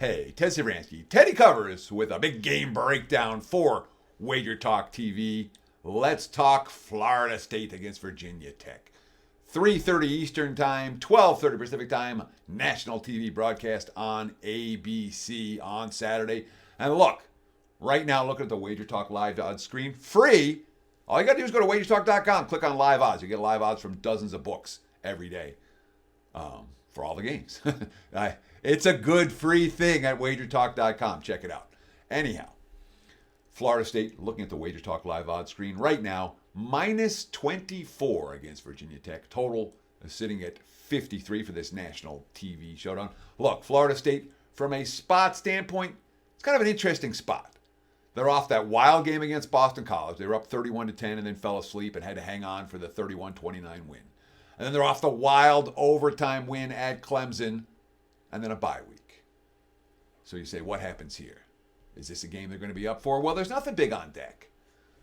Hey, Ted Savransky, Teddy Covers with a big game breakdown for Wager Talk TV. Let's talk Florida State against Virginia Tech. 3:30 Eastern Time, 12:30 Pacific Time, national TV broadcast on ABC on Saturday. And look, right now, looking at the Wager Talk live odds screen, free. All you got to do is go to wagertalk.com, click on live odds. You get live odds from dozens of books every day for all the games. It's a good free thing at wagertalk.com. Check it out. Anyhow, Florida State, looking at the Wager Talk live odds screen right now, minus 24 against Virginia Tech. Total is sitting at 53 for this national TV showdown. Look, Florida State, from a spot standpoint, it's kind of an interesting spot. They're off that wild game against Boston College. They were up 31-10 and then fell asleep and had to hang on for the 31-29 win. And then they're off the wild overtime win at Clemson and then a bye week. So you say, what happens here? Is this a game they're going to be up for? Well, there's nothing big on deck.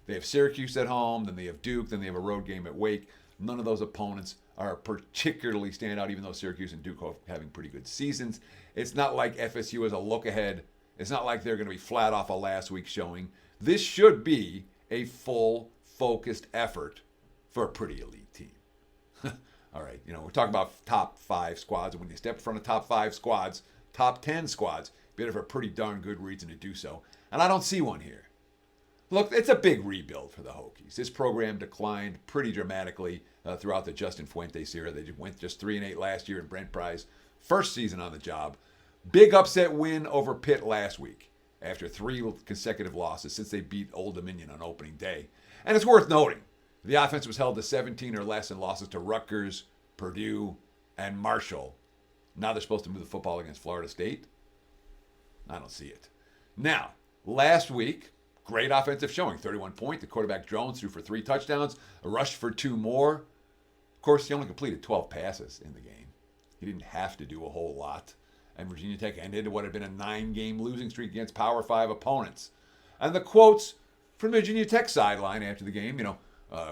They have Syracuse at home, then they have Duke, then they have a road game at Wake. None of those opponents are particularly stand out, even though Syracuse and Duke are having pretty good seasons. It's not like FSU is a look ahead. It's not like they're going to be flat off of last week's showing. This should be a full, focused effort for a pretty elite team. All right, we're talking about top 5 squads, and when you step in front of top 5 squads, top 10 squads, you better have a pretty darn good reason to do so. And I don't see one here. Look, it's a big rebuild for the Hokies. This program declined pretty dramatically throughout the Justin Fuentes era. They went just 3-8 last year in Brent Pry's first season on the job. Big upset win over Pitt last week after 3 consecutive losses since they beat Old Dominion on opening day. And it's worth noting, the offense was held to 17 or less in losses to Rutgers, Purdue, and Marshall. Now they're supposed to move the football against Florida State. I don't see it. Now, last week, great offensive showing. 31 points. The quarterback Jones threw for 3 touchdowns, a rush for 2 more. Of course, he only completed 12 passes in the game. He didn't have to do a whole lot. And Virginia Tech ended what had been a 9-game losing streak against Power 5 opponents. And the quotes from the Virginia Tech sideline after the game,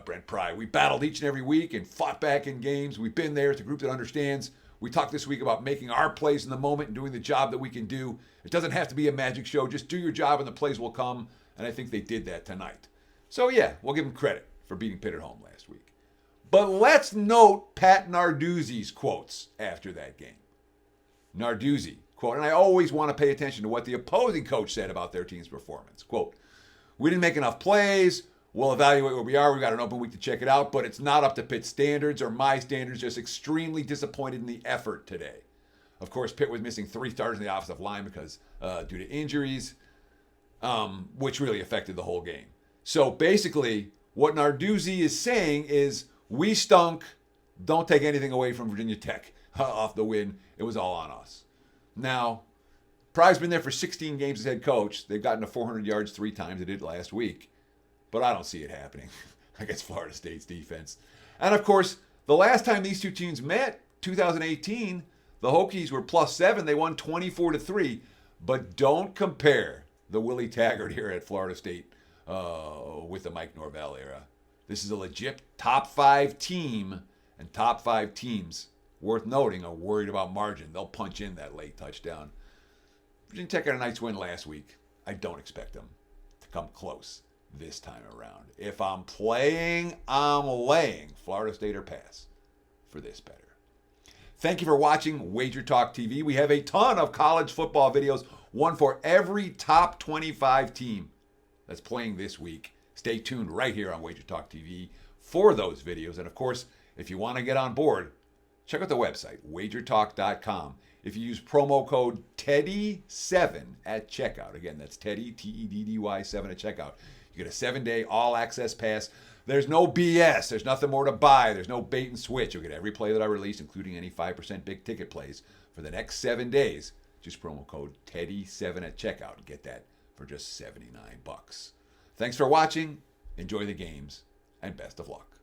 Brent Pry, we battled each and every week and fought back in games. We've been there. It's a group that understands. We talked this week about making our plays in the moment and doing the job that we can do. It doesn't have to be a magic show. Just do your job and the plays will come. And I think they did that tonight. So yeah, we'll give them credit for beating Pitt at home last week. But let's note Pat Narduzzi's quotes after that game. Narduzzi, quote, and I always want to pay attention to what the opposing coach said about their team's performance. Quote, we didn't make enough plays. We'll evaluate where we are. We've got an open week to check it out, but it's not up to Pitt's standards or my standards. Just extremely disappointed in the effort today. Of course, Pitt was missing 3 starters in the offensive line because due to injuries, which really affected the whole game. So basically, what Narduzzi is saying is, we stunk. Don't take anything away from Virginia Tech off the win. It was all on us. Now, Pry's been there for 16 games as head coach. They've gotten to 400 yards 3 times. They did last week. But I don't see it happening against Florida State's defense. And of course, the last time these two teams met, 2018, the Hokies were +7. They won 24-3. But don't compare the Willie Taggart here at Florida State with the Mike Norvell era. This is a legit top 5 team, and top 5 teams, worth noting, are worried about margin. They'll punch in that late touchdown. Virginia Tech had a nice win last week. I don't expect them to come close this time around. If I'm playing, I'm laying Florida State or pass for this better. Thank you for watching Wager Talk TV. We have a ton of college football videos, one for every top 25 team that's playing this week. Stay tuned right here on Wager Talk TV for those videos. And of course, if you want to get on board, check out the website, wagertalk.com. If you use promo code TEDDY7 at checkout, again, that's Teddy, Teddy 7 at checkout, you get a 7-day all-access pass. There's no BS. There's nothing more to buy. There's no bait and switch. You'll get every play that I release, including any 5% big ticket plays for the next 7 days. Just promo code TEDDY7 at checkout and get that for just $79. Thanks for watching. Enjoy the games, and best of luck.